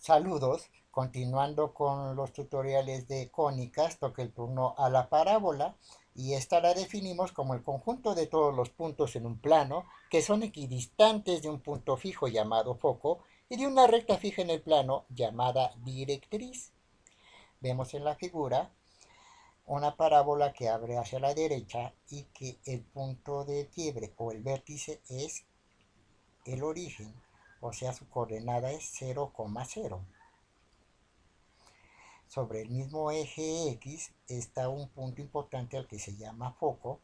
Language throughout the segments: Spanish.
Saludos, continuando con los tutoriales de cónicas, toca el turno a la parábola y esta la definimos como el conjunto de todos los puntos en un plano que son equidistantes de un punto fijo llamado foco y de una recta fija en el plano llamada directriz. Vemos en la figura una parábola que abre hacia la derecha y que el punto de quiebre o el vértice es el origen, o sea su coordenada es 0,0. Sobre el mismo eje X está un punto importante al que se llama foco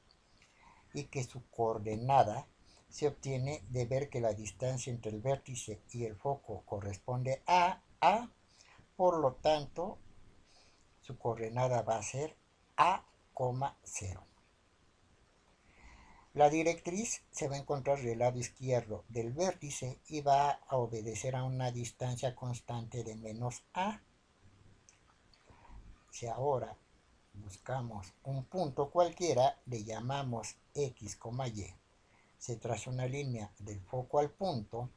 y que su coordenada se obtiene de ver que la distancia entre el vértice y el foco corresponde a A, por lo tanto su coordenada va a ser A, 0. La directriz se va a encontrar del lado izquierdo del vértice y va a obedecer a una distancia constante de menos A. Si ahora buscamos un punto cualquiera, le llamamos X, Y. Se traza una línea del foco al punto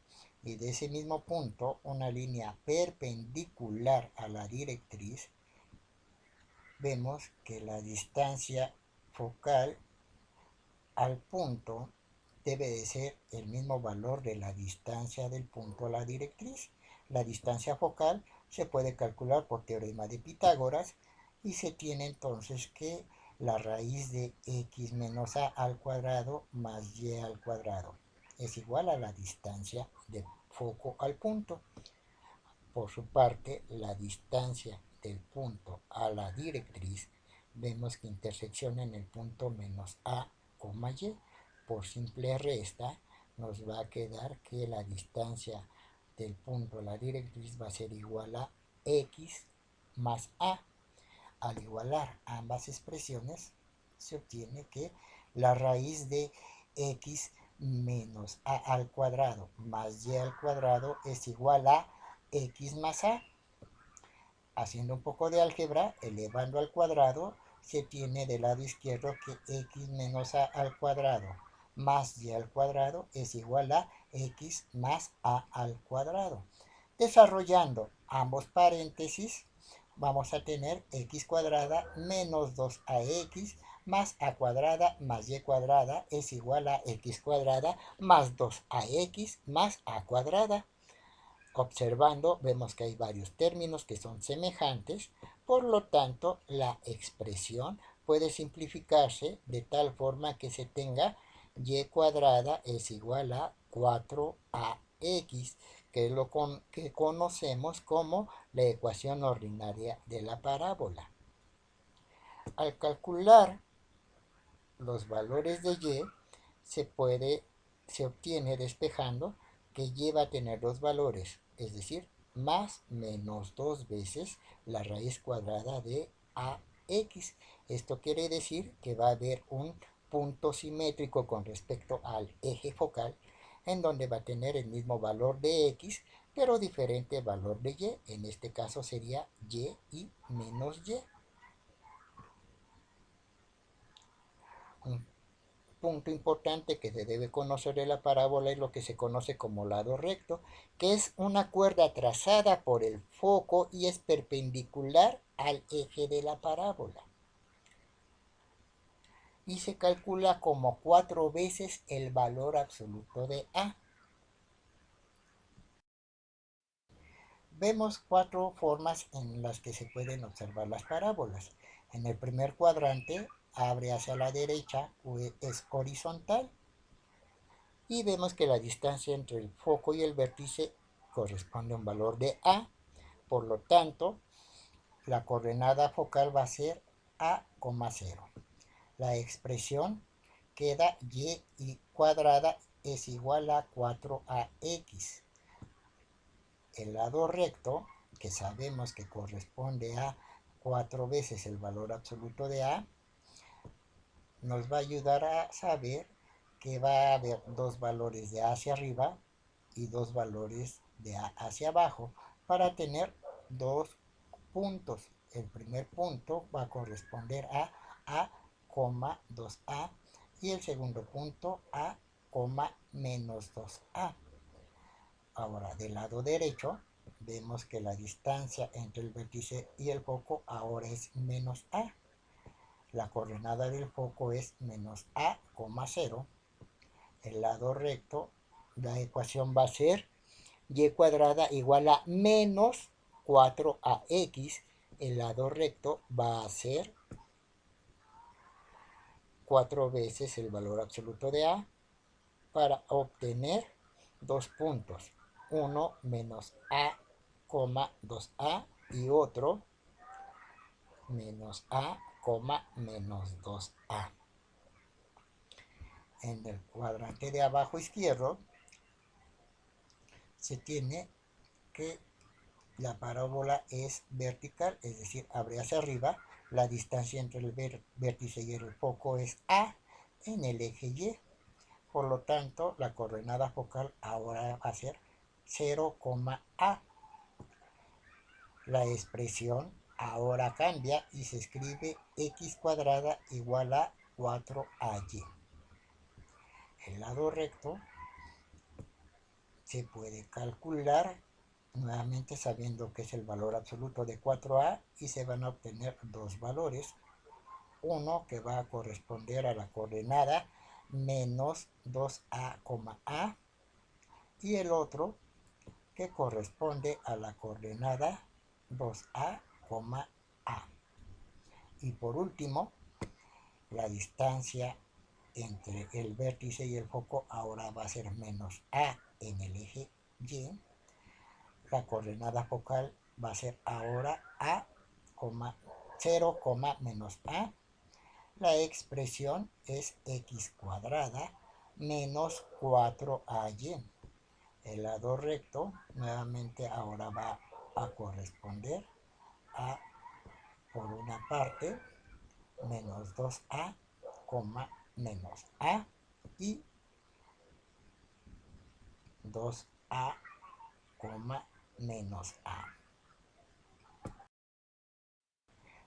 y de ese mismo punto una línea perpendicular a la directriz. Vemos que la distancia focal al punto debe de ser el mismo valor de la distancia del punto a la directriz. La distancia focal se puede calcular por teorema de Pitágoras y se tiene entonces que la raíz de x menos a al cuadrado más y al cuadrado es igual a la distancia del foco al punto. Por su parte, la distancia del punto a la directriz vemos que intersecciona en el punto menos a, y. Por simple resta nos va a quedar que la distancia del punto a la directriz va a ser igual a x más a. Al igualar ambas expresiones se obtiene que la raíz de x menos a al cuadrado más y al cuadrado es igual a x más a. Haciendo un poco de álgebra, elevando al cuadrado, se tiene del lado izquierdo que x menos a al cuadrado más y al cuadrado es igual a x más a al cuadrado. Desarrollando ambos paréntesis, vamos a tener x cuadrada menos 2ax más a cuadrada más y cuadrada es igual a x cuadrada más 2ax más a cuadrada. Observando, vemos que hay varios términos que son semejantes, por lo tanto, la expresión puede simplificarse de tal forma que se tenga y cuadrada es igual a 4ax, que es lo que conocemos como la ecuación ordinaria de la parábola. Al calcular los valores de y, se obtiene despejando que y va a tener dos valores, es decir, más menos dos veces la raíz cuadrada de ax. Esto quiere decir que va a haber un punto simétrico con respecto al eje focal, en donde va a tener el mismo valor de x, pero diferente valor de y. En este caso sería y menos y. Un punto importante que se debe conocer de la parábola es lo que se conoce como lado recto, que es una cuerda trazada por el foco y es perpendicular al eje de la parábola. Y se calcula como 4 veces el valor absoluto de A. Vemos 4 formas en las que se pueden observar las parábolas. En el primer cuadrante abre hacia la derecha, es horizontal. Y vemos que la distancia entre el foco y el vértice corresponde a un valor de A. Por lo tanto, la coordenada focal va a ser A, 0. La expresión queda y cuadrada es igual a 4ax. El lado recto, que sabemos que corresponde a 4 veces el valor absoluto de A, nos va a ayudar a saber que va a haber dos valores de A hacia arriba y dos valores de A hacia abajo para tener dos puntos. El primer punto va a corresponder a, 2A y el segundo punto a, menos 2A. Ahora, del lado derecho vemos que la distancia entre el vértice y el foco ahora es menos a. La coordenada del foco es menos a, 0. El lado recto, la ecuación va a ser y cuadrada igual a menos 4ax. El lado recto va a ser 4 veces el valor absoluto de a para obtener dos puntos. Uno menos a, 2a y otro menos a, menos 2a. En el cuadrante de abajo izquierdo se tiene que la parábola es vertical, es decir, abre hacia arriba. La distancia entre el vértice y el foco es a en el eje y. Por lo tanto, la coordenada focal ahora va a ser 0, a. La expresión ahora cambia y se escribe x cuadrada igual a 4ay. El lado recto se puede calcular nuevamente sabiendo que es el valor absoluto de 4a y se van a obtener dos valores. Uno que va a corresponder a la coordenada menos 2a, a y el otro que corresponde a la coordenada 2a, a. Y por último, la distancia entre el vértice y el foco ahora va a ser menos a en el eje y. La coordenada focal va a ser ahora a, 0, menos a. La expresión es x cuadrada menos 4ay. El lado recto nuevamente ahora va a corresponder a, por una parte, menos 2a, menos a y 2a, menos a.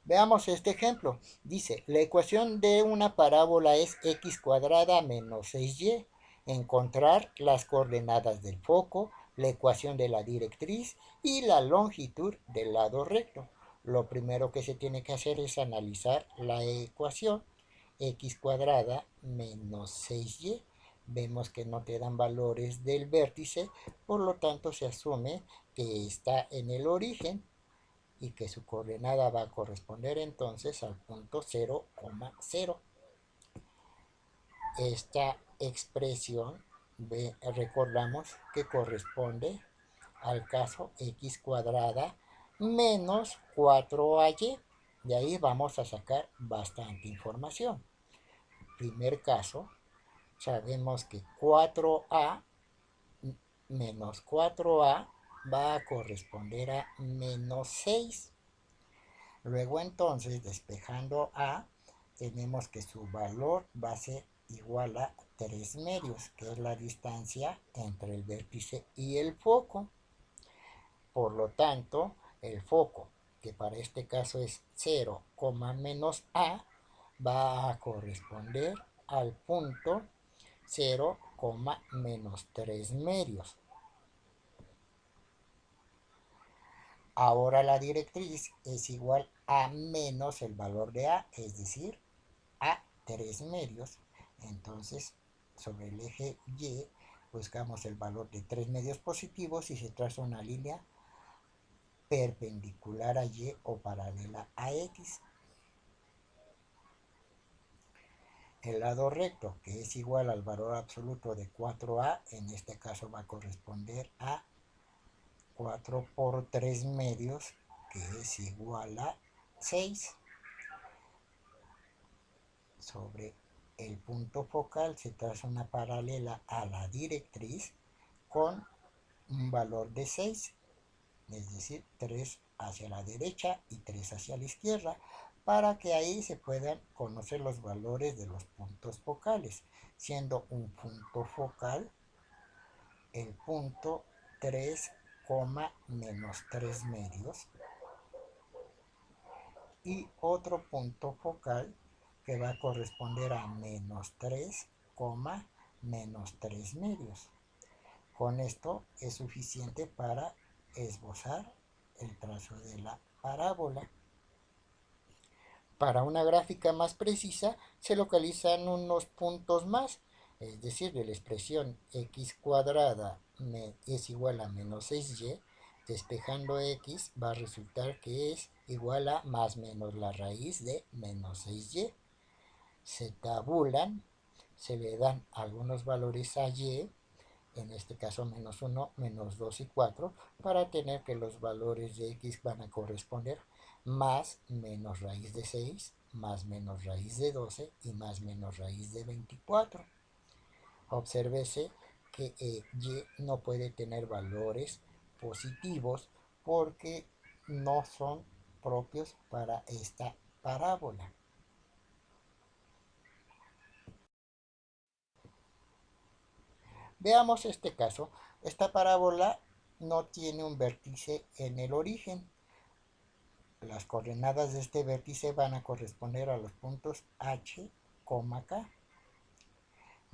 Veamos este ejemplo. Dice, la ecuación de una parábola es x cuadrada menos 6y. Encontrar las coordenadas del foco, la ecuación de la directriz y la longitud del lado recto. Lo primero que se tiene que hacer es analizar la ecuación x cuadrada menos 6y. Vemos que no te dan valores del vértice, por lo tanto se asume que está en el origen y que su coordenada va a corresponder entonces al punto 0, 0. Esta expresión recordamos que corresponde al caso x cuadrada menos 4ay. De ahí vamos a sacar bastante información. Primer caso, sabemos que 4a menos 4a va a corresponder a menos 6. Luego entonces, despejando a, tenemos que su valor va a ser igual a 3 medios, que es la distancia entre el vértice y el foco. Por lo tanto, el foco, que para este caso es 0, menos a, va a corresponder al punto 0, menos 3 medios. Ahora la directriz es igual a menos el valor de a, es decir, a 3 medios. Entonces, sobre el eje y, buscamos el valor de 3 medios positivos y se traza una línea perpendicular a y o paralela a x. El lado recto, que es igual al valor absoluto de 4a, en este caso va a corresponder a 4 por 3 medios, que es igual a 6. Sobre el punto focal se traza una paralela a la directriz con un valor de 6, es decir, 3 hacia la derecha y 3 hacia la izquierda, para que ahí se puedan conocer los valores de los puntos focales, siendo un punto focal el punto 3, menos 3 medios y otro punto focal que va a corresponder a menos 3, menos 3 medios. Con esto es suficiente para esbozar el trazo de la parábola. Para una gráfica más precisa se localizan unos puntos más, es decir, de la expresión x cuadrada es igual a menos 6y, despejando x va a resultar que es igual a más menos la raíz de menos 6y. Se tabulan, se le dan algunos valores a y, en este caso menos 1, menos 2 y 4, para tener que los valores de x van a corresponder más menos raíz de 6, más menos raíz de 12 y más menos raíz de 24. Obsérvese que y no puede tener valores positivos porque no son propios para esta parábola. Veamos este caso. Esta parábola no tiene un vértice en el origen. Las coordenadas de este vértice van a corresponder a los puntos H, K.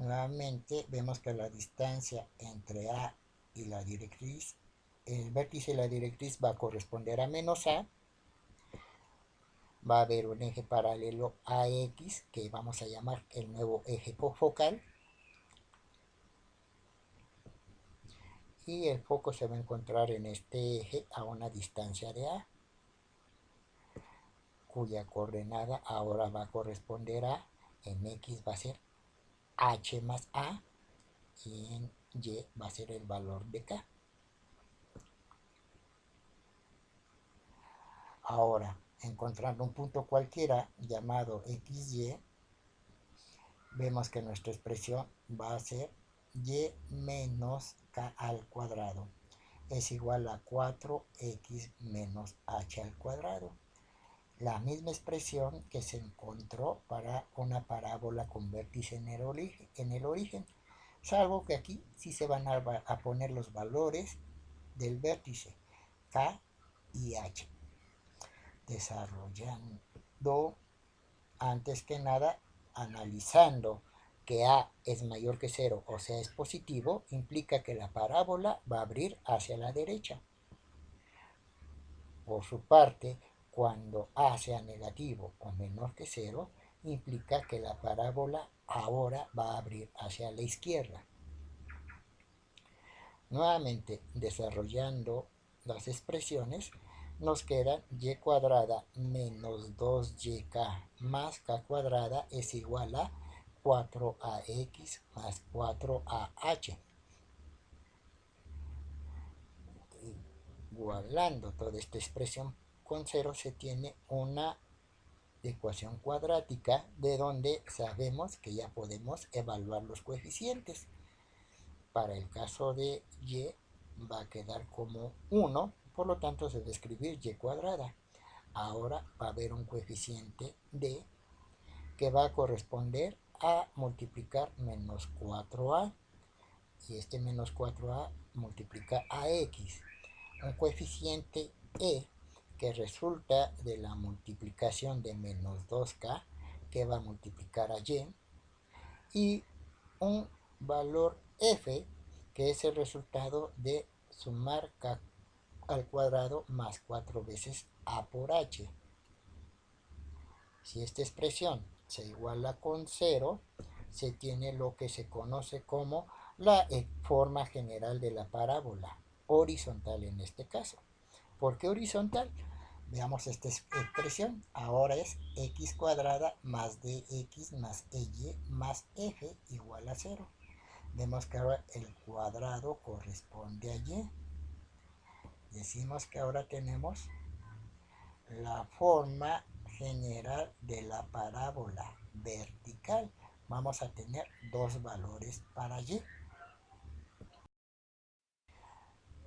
Nuevamente vemos que la distancia entre A y la directriz, el vértice y la directriz va a corresponder a menos A. Va a haber un eje paralelo a X que vamos a llamar el nuevo eje focal. Y el foco se va a encontrar en este eje a una distancia de A, cuya coordenada ahora va a corresponder a, en X va a ser H más A y en Y va a ser el valor de K. Ahora, encontrando un punto cualquiera llamado XY, vemos que nuestra expresión va a ser Y menos K al cuadrado es igual a 4X menos H al cuadrado. La misma expresión que se encontró para una parábola con vértice en el origen, salvo que aquí sí se van a poner los valores del vértice K y H. Desarrollando, antes que nada, analizando que A es mayor que 0, o sea, es positivo, implica que la parábola va a abrir hacia la derecha. Por su parte, cuando A sea negativo o menor que 0, implica que la parábola ahora va a abrir hacia la izquierda. Nuevamente, desarrollando las expresiones, nos queda y cuadrada menos 2yk más k cuadrada es igual a 4ax más 4ah. Igualando toda esta expresión con 0 se tiene una ecuación cuadrática de donde sabemos que ya podemos evaluar los coeficientes. Para el caso de y va a quedar como 1, por lo tanto se debe escribir y cuadrada. Ahora va a haber un coeficiente d que va a corresponder a multiplicar menos 4a y este menos 4a multiplica a x. Un coeficiente e que resulta de la multiplicación de menos 2k que va a multiplicar a y un valor f que es el resultado de sumar k al cuadrado más 4 veces a por h. Si esta expresión se iguala con 0, se tiene lo que se conoce como la forma general de la parábola, horizontal en este caso. ¿Por qué horizontal? Veamos esta expresión. Ahora es x cuadrada más dx más y más f igual a 0. Vemos que ahora el cuadrado corresponde a y. Decimos que ahora tenemos la forma general de la parábola vertical. Vamos a tener dos valores para y.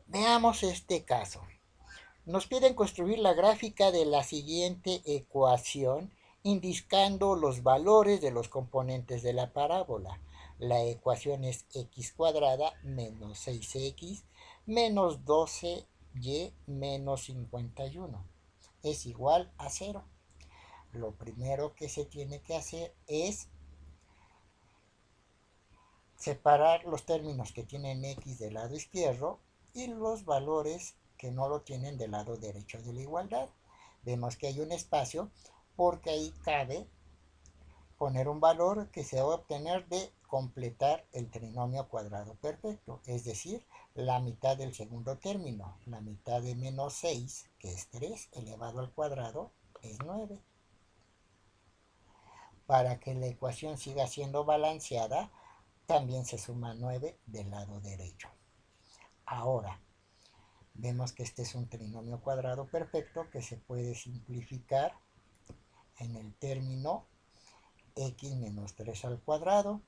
Veamos este caso. Nos piden construir la gráfica de la siguiente ecuación indicando los valores de los componentes de la parábola. La ecuación es x cuadrada menos 6x menos 12y menos 51 es igual a 0. Lo primero que se tiene que hacer es separar los términos que tienen x del lado izquierdo y los valores que no lo tienen del lado derecho de la igualdad. Vemos que hay un espacio porque ahí cabe poner un valor que se va a obtener de completar el trinomio cuadrado perfecto, es decir, la mitad del segundo término. La mitad de menos 6, que es 3, elevado al cuadrado, es 9. Para que la ecuación siga siendo balanceada, también se suma 9 del lado derecho. Ahora, vemos que este es un trinomio cuadrado perfecto que se puede simplificar en el término x menos 3 al cuadrado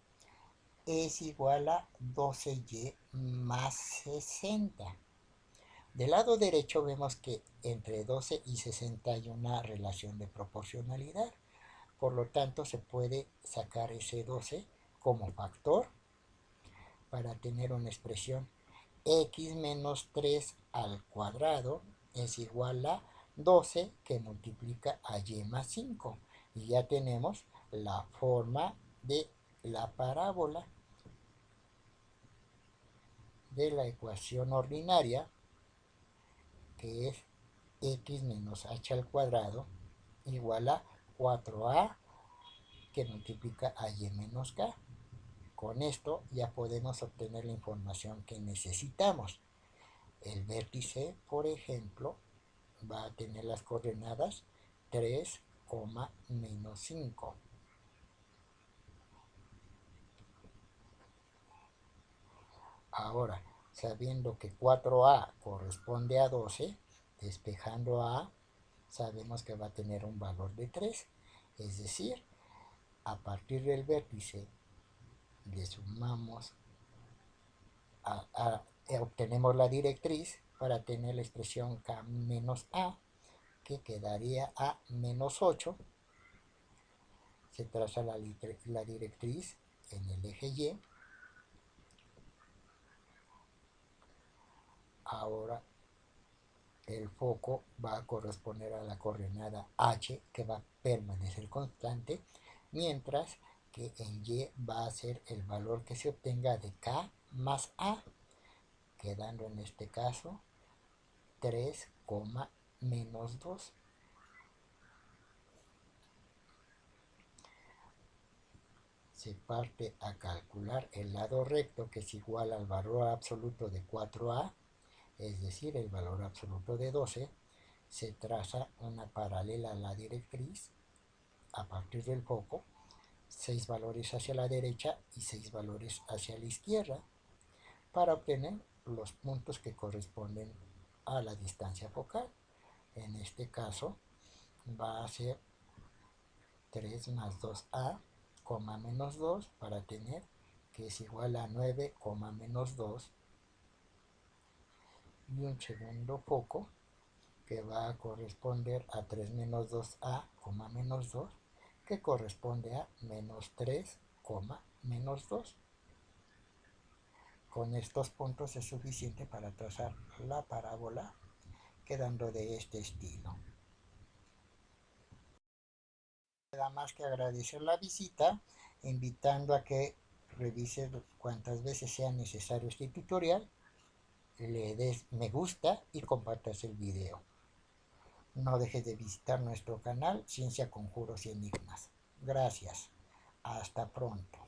es igual a 12y más 60. Del lado derecho vemos que entre 12 y 60 hay una relación de proporcionalidad. Por lo tanto, se puede sacar ese 12 como factor para tener una expresión x menos 3 al cuadrado es igual a 12 que multiplica a y más 5. Y ya tenemos la forma de la parábola de la ecuación ordinaria, que es x menos h al cuadrado igual a 4a que multiplica a y menos k. Con esto ya podemos obtener la información que necesitamos. El vértice, por ejemplo, va a tener las coordenadas 3, menos 5. Ahora, sabiendo que 4a corresponde a 12, despejando a, sabemos que va a tener un valor de 3. Es decir, a partir del vértice le sumamos, obtenemos la directriz para tener la expresión k menos a, que quedaría a menos 8. Se traza la directriz en el eje Y. Ahora el foco va a corresponder a la coordenada h, que va a permanecer constante, mientras que en Y va a ser el valor que se obtenga de k más a, quedando en este caso 3, menos 2. Se parte a calcular el lado recto, que es igual al valor absoluto de 4a, es decir, el valor absoluto de 12. Se traza una paralela a la directriz a partir del foco, 6 valores hacia la derecha y 6 valores hacia la izquierda, para obtener los puntos que corresponden a la distancia focal. En este caso va a ser 3 más 2a, menos 2, para tener que es igual a 9, menos 2, y un segundo foco que va a corresponder a 3 menos 2a, menos 2, que corresponde a menos 3, menos 2. Con estos puntos es suficiente para trazar la parábola, quedando de este estilo. Nada más que agradecer la visita, invitando a que revises cuantas veces sea necesario este tutorial, le des me gusta y compartas el video. No dejes de visitar nuestro canal Ciencia, Conjuros y Enigmas. Gracias. Hasta pronto.